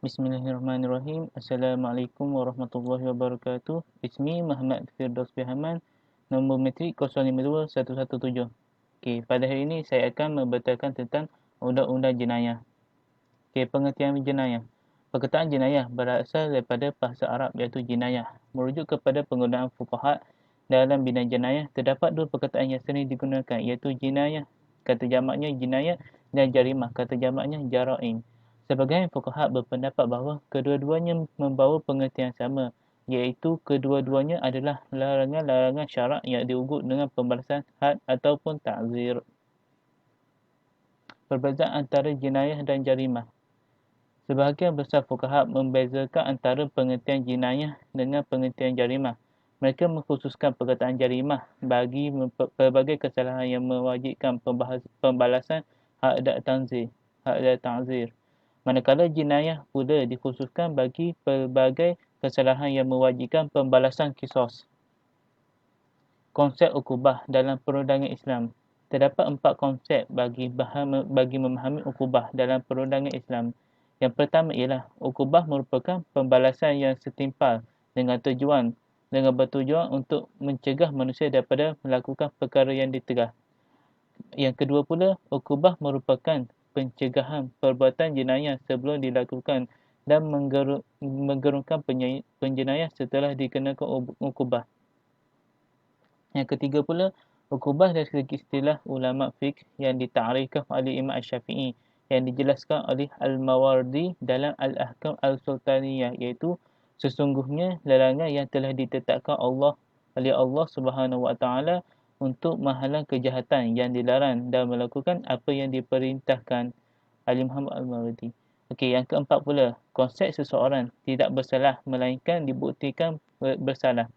Bismillahirrahmanirrahim. Assalamualaikum warahmatullahi wabarakatuh. Ismi Muhammad Firdaus Bihaman. Nombor metrik 052117. Okey, pada hari ini saya akan membetulkan tentang undang-undang jenayah. Okey, pengertian jenayah. Perkataan jenayah berasal daripada bahasa Arab iaitu jinayah. Merujuk kepada penggunaan fuqaha dalam bidang jenayah, terdapat dua perkataan yang sering digunakan iaitu jinayah, kata jamaknya jinayah, dan jarimah, kata jamaknya jara'im. Sebahagian fuqaha berpendapat bahawa kedua-duanya membawa pengertian sama, iaitu kedua-duanya adalah larangan-larangan syarak yang diugut dengan pembalasan had ataupun ta'zir. Perbezaan antara jinayah dan jarimah. Sebahagian besar fuqaha membezakan antara pengertian jinayah dengan pengertian jarimah. Mereka mengkhususkan perkataan jarimah bagi pelbagai kesalahan yang mewajibkan pembalasan had dan ta'zir. Manakala jinayah pula dikhususkan bagi pelbagai kesalahan yang mewajibkan pembalasan kisos. Konsep ukubah dalam perundangan Islam. Terdapat 4 konsep bagi memahami ukubah dalam perundangan Islam. Yang pertama ialah ukubah merupakan pembalasan yang setimpal dengan bertujuan untuk mencegah manusia daripada melakukan perkara yang dicegah. Yang kedua pula, ukubah merupakan pencegahan perbuatan jenayah sebelum dilakukan dan menggerungkan penjenayah setelah dikenakan ukubah. Yang ketiga pula, ukubah dari segi istilah ulama fiqh yang ditakrifkan oleh Imam Asy-Syafi'i yang dijelaskan oleh Al-Mawardi dalam Al-Ahkam Al-Sultaniyah, iaitu sesungguhnya larangan yang telah ditetapkan oleh Allah Subhanahu Wa Taala untuk menghalang kejahatan yang dilarang dan melakukan apa yang diperintahkan. Ali Muhammad Al-Mawardi. Okey, yang keempat pula, konsep seseorang tidak bersalah melainkan dibuktikan bersalah.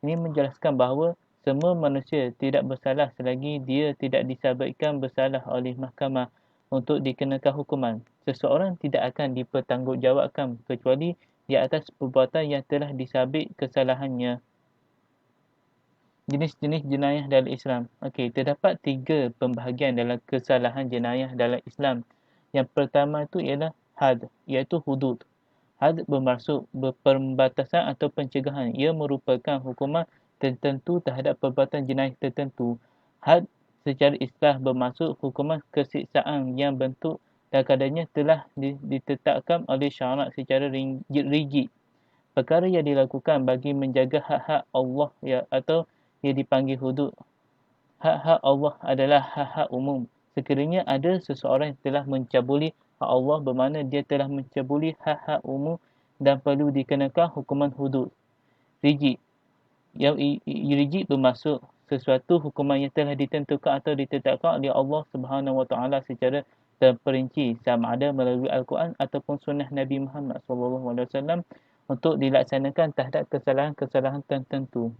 Ini menjelaskan bahawa semua manusia tidak bersalah selagi dia tidak disabitkan bersalah oleh mahkamah untuk dikenakan hukuman. Seseorang tidak akan dipertanggungjawabkan kecuali di atas perbuatan yang telah disabit kesalahannya. Jenis-jenis jenayah dalam Islam. Okey, terdapat 3 pembahagian dalam kesalahan jenayah dalam Islam. Yang pertama itu ialah had, iaitu hudud. Had bermaksud pembatasan atau pencegahan. Ia merupakan hukuman tertentu terhadap perbuatan jenayah tertentu. Had secara istilah bermaksud hukuman kesiksaan yang bentuk dan kadarnya telah ditetapkan oleh syarak secara rigid. Perkara yang dilakukan bagi menjaga hak-hak Allah atau ia dipanggil hudud. Hak-hak Allah adalah hak-hak umum. Sekiranya ada seseorang yang telah mencabuli hak Allah, bermakna dia telah mencabuli hak-hak umum dan perlu dikenakan hukuman hudud. Rigid. Yang rigid bermaksud sesuatu hukuman yang telah ditentukan atau ditetapkan oleh Allah Subhanahu Wa Taala secara terperinci, sama ada melalui Al-Quran ataupun sunnah Nabi Muhammad SAW untuk dilaksanakan terhadap kesalahan-kesalahan tertentu.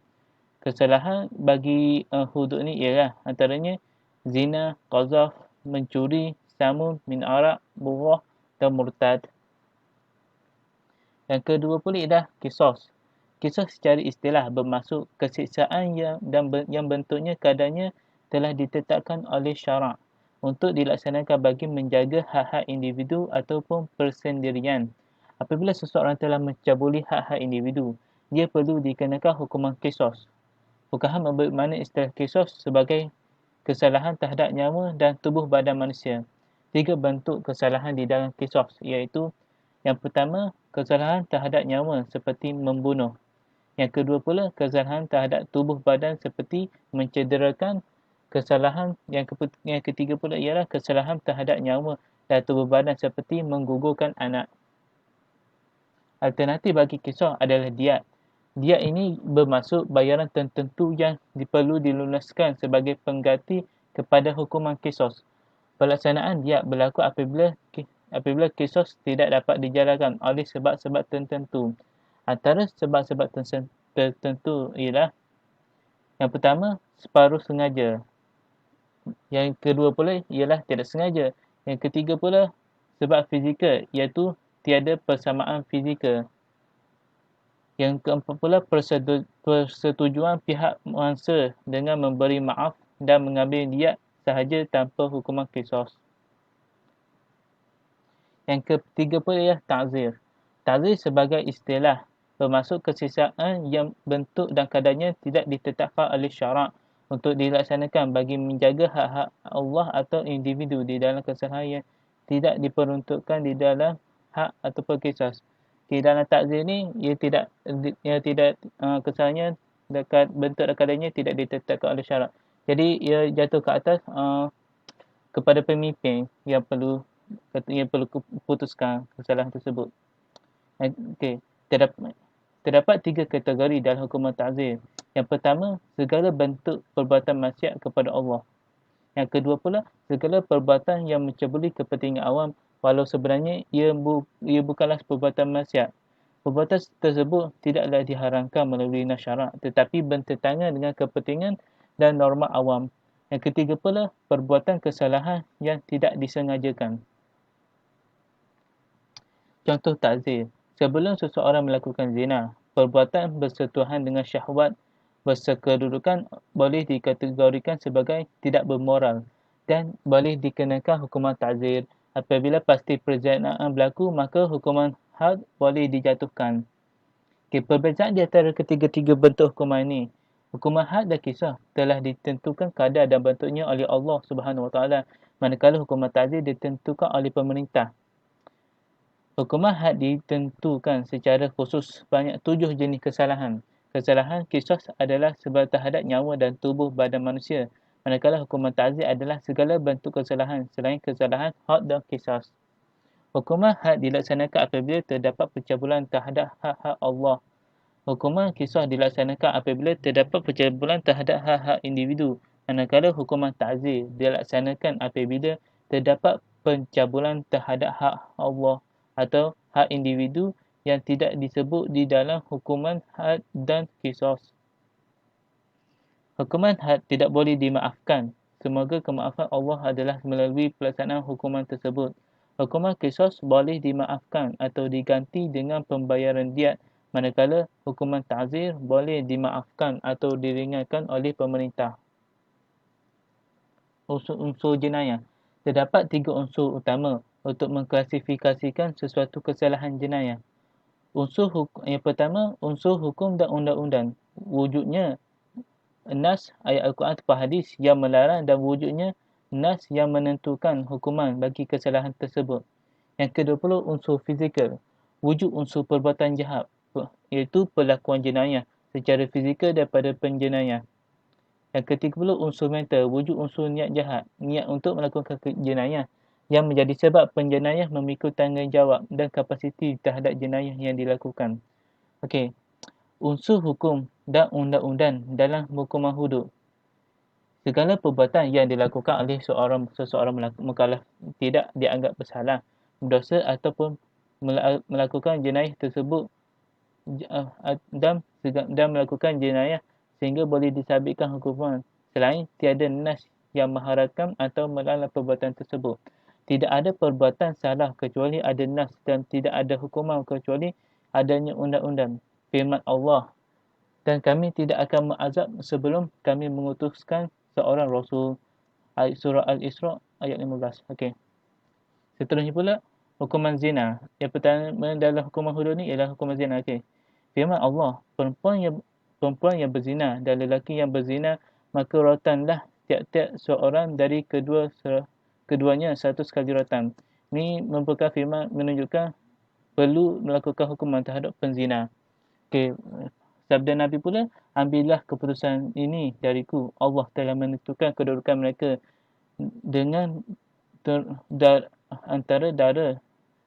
Kesalahan bagi hudud ni ialah antaranya zina, qazaf, mencuri, samun, min arak, burah dan murtad. Yang kedua pula ialah kisos. Kisos secara istilah bermaksud kesiksaan yang bentuknya kadarnya telah ditetapkan oleh syarak untuk dilaksanakan bagi menjaga hak-hak individu ataupun persendirian. Apabila seseorang telah mencabuli hak-hak individu, dia perlu dikenakan hukuman kisos. Fuqaha memberi makna istilah kisos sebagai kesalahan terhadap nyawa dan tubuh badan manusia. 3 bentuk kesalahan di dalam kisos, iaitu yang pertama, kesalahan terhadap nyawa seperti membunuh. Yang kedua pula, kesalahan terhadap tubuh badan seperti mencederakan. Kesalahan yang ketiga pula ialah kesalahan terhadap nyawa dan tubuh badan seperti menggugurkan anak. Alternatif bagi kisos adalah diat. Diat ini bermaksud bayaran tertentu yang perlu dilunaskan sebagai pengganti kepada hukuman kisos. Pelaksanaan diat berlaku apabila kisos tidak dapat dijalankan oleh sebab-sebab tertentu. Antara sebab-sebab tertentu ialah yang pertama, separuh sengaja. Yang kedua pula ialah tidak sengaja. Yang ketiga pula sebab fizikal, iaitu tiada persamaan fizikal. Yang keempat pula persetujuan pihak mangsa dengan memberi maaf dan mengambil diat sahaja tanpa hukuman kisos. Yang ketiga pula ialah ta'zir. Ta'zir sebagai istilah bermaksud kesisaan yang bentuk dan kadarnya tidak ditetapkan oleh syarak untuk dilaksanakan bagi menjaga hak-hak Allah atau individu di dalam kesalahan yang tidak diperuntukkan di dalam hak ataupun kisah. Dalam ta'zir ni ia tidak kesalahannya dekat bentuk dan kadarnya tidak ditetapkan oleh syarak. Jadi ia jatuh ke atas kepada pemimpin yang perlu putuskan kesalahan tersebut. Okey, terdapat 3 kategori dalam hukuman ta'zir. Yang pertama, segala bentuk perbuatan maksiat kepada Allah. Yang kedua pula, segala perbuatan yang menceburi kepentingan awam walau sebenarnya ia bukanlah perbuatan maksiat. Perbuatan tersebut tidaklah diharamkan melalui nas syarak tetapi bertentangan dengan kepentingan dan norma awam. Yang ketiga pula, perbuatan kesalahan yang tidak disengajakan. Contoh ta'zir. Sebelum seseorang melakukan zina, perbuatan bersentuhan dengan syahwat bersekedudukan boleh dikategorikan sebagai tidak bermoral dan boleh dikenakan hukuman ta'zir. Apabila pasti perzinaan berlaku, maka hukuman had boleh dijatuhkan. Perbezaan di antara ketiga-tiga bentuk hukuman ini. Hukuman had dan kisah telah ditentukan kadar dan bentuknya oleh Allah Subhanahu Wa Taala, manakala hukuman ta'zir ditentukan oleh pemerintah. Hukuman had ditentukan secara khusus banyak 7 jenis kesalahan. Kesalahan qisas adalah sebab terhadap nyawa dan tubuh badan manusia. Manakala hukuman ta'zir adalah segala bentuk kesalahan selain kesalahan had dan qisas. Hukuman had dilaksanakan apabila terdapat pencabulan terhadap hak-hak Allah. Hukuman qisas dilaksanakan apabila terdapat pencabulan terhadap hak-hak individu. Manakala hukuman ta'zir dilaksanakan apabila terdapat pencabulan terhadap hak Allah atau hak individu yang tidak disebut di dalam hukuman had dan qisas. Hukuman had tidak boleh dimaafkan. Semoga kemaafan Allah adalah melalui pelaksanaan hukuman tersebut. Hukuman qisas boleh dimaafkan atau diganti dengan pembayaran diat, manakala hukuman ta'zir boleh dimaafkan atau diringankan oleh pemerintah. Unsur jenayah. Terdapat 3 unsur utama untuk mengklasifikasikan sesuatu kesalahan jenayah. Yang pertama, unsur hukum dan undang-undang. Wujudnya nas ayat Al-Quran atau hadis yang melarang dan wujudnya nas yang menentukan hukuman bagi kesalahan tersebut. Yang kedua pula, unsur fizikal. Wujud unsur perbuatan jahat, iaitu pelakuan jenayah secara fizikal daripada penjenayah. Yang ketiga pula, unsur mental. Wujud unsur niat jahat, niat untuk melakukan jenayah yang menjadi sebab penjenayah memikul tanggungjawab dan kapasiti terhadap jenayah yang dilakukan. Okey. Unsur hukum dan undang-undang dalam hukuman hudud. Segala perbuatan yang dilakukan oleh seseorang mukallaf tidak dianggap bersalah, berdosa ataupun melakukan jenayah tersebut dan melakukan jenayah sehingga boleh disabitkan hukuman selain tiada nas yang mengharamkan atau melarang perbuatan tersebut. Tidak ada perbuatan salah kecuali ada nas dan tidak ada hukuman kecuali adanya undang-undang. Firman Allah, dan kami tidak akan mengazab sebelum kami mengutuskan seorang Rasul. Surah Al-Isra ayat 15. Okey. Seterusnya pula, hukuman zina. Yang pertama dalam hukuman hudud ni ialah hukuman zina. Okey. Firman Allah, perempuan yang berzina dan lelaki yang berzina, maka rotanlah tiap-tiap seorang dari keduanya 100 kali rotan. Ini merupakan firman menunjukkan perlu melakukan hukuman terhadap penzina. Okey. Sabda Nabi pula, ambillah keputusan ini dariku. Allah telah menentukan kedudukan mereka dengan antara dara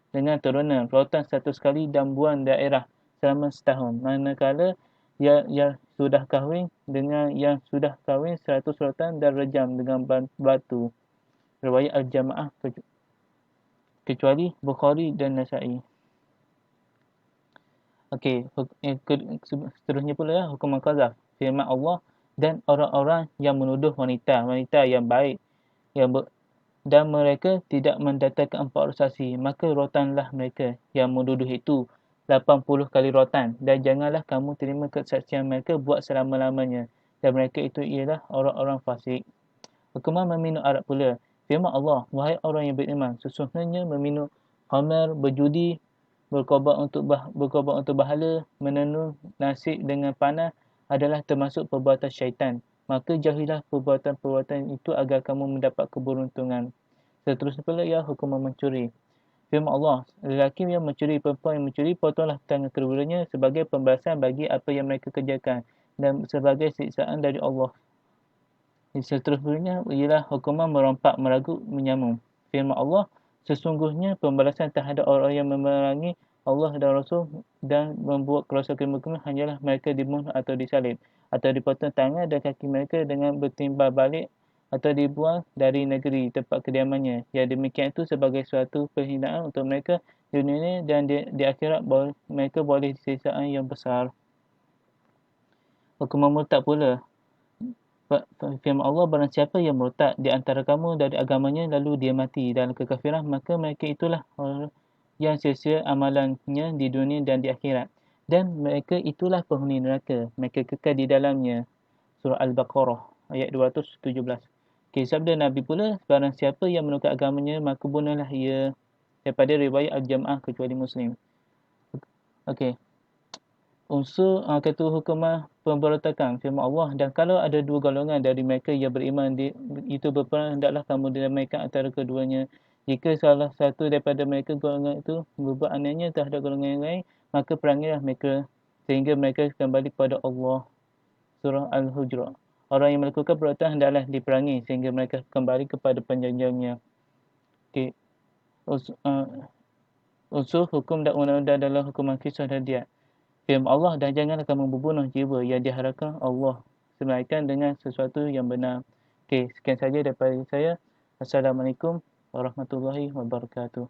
dengan turunan rotan 100 kali dan buang daerah selama setahun. Manakala yang sudah kahwin dengan yang sudah kahwin 100 rotan dan rejam dengan batu. Riwayat Al-Jamaah kecuali Bukhari dan Nasa'i. Okey, seterusnya pula hukuman qazaf. Firman Allah, dan orang-orang yang menuduh wanita yang baik dan mereka tidak mendatangkan 4 saksi, maka rotanlah mereka yang menuduh itu 80 kali rotan, dan janganlah kamu terima kesaksian mereka buat selama-lamanya, dan mereka itu ialah orang-orang fasik. Hukuman meminum arak pula. Firman Allah, wahai orang yang beriman, sesungguhnya meminum khamar, berjudi, berkorban untuk bahala, menenun nasib dengan panah adalah termasuk perbuatan syaitan. Maka jauhilah perbuatan-perbuatan itu agar kamu mendapat keberuntungan. Seterusnya pula ialah hukuman mencuri. Firman Allah, lelaki yang mencuri, perempuan yang mencuri, potonglah tangan keduanya sebagai pembalasan bagi apa yang mereka kerjakan dan sebagai siksaan dari Allah. Seterusnya ialah hukuman merompak, meragut, menyamung. Firman Allah, sesungguhnya pembalasan terhadap orang yang memerangi Allah dan Rasul dan membuat kerosakan mereka hanyalah mereka dibunuh atau disalib atau dipotong tangan dan kaki mereka dengan bertimbal balik atau dibuang dari negeri tempat kediamannya. Yang demikian itu sebagai suatu penghinaan untuk mereka di dunia ini dan di akhirat mereka boleh siksaan yang besar. Hukuman murtad pula. Firman Allah, barang siapa yang murtad di antara kamu dari agamanya lalu dia mati dalam kekafiran, maka mereka itulah orang yang sia-sia amalannya di dunia dan di akhirat. Dan mereka itulah penghuni neraka. Mereka kekal di dalamnya. Surah Al-Baqarah ayat 217. Okay, sabda Nabi pula, barang siapa yang menukar agamanya, maka bunuhlah ia. Daripada riwayat Al-Jam'ah kecuali Muslim. Okey. Unsur kata hukumah pemberontakan firman Allah, dan kalau ada dua golongan dari mereka yang beriman itu berperang, hendaklah kamu damaikan antara keduanya. Jika salah satu daripada mereka golongan itu berbuat anehnya terhadap golongan yang lain, maka perangilah mereka sehingga mereka kembali kepada Allah. Surah Al-Hujurat. Orang yang melakukan perbuatan hendaklah diperangi sehingga mereka kembali kepada penjanjiannya. Okay. Unsur hukum dan undang-undang dalam hukuman kisah dan diat. Firman Allah, dan janganlah kamu membunuh jiwa yang diharapkan Allah melainkan dengan sesuatu yang benar. Okey, sekian saja daripada saya. Assalamualaikum warahmatullahi wabarakatuh.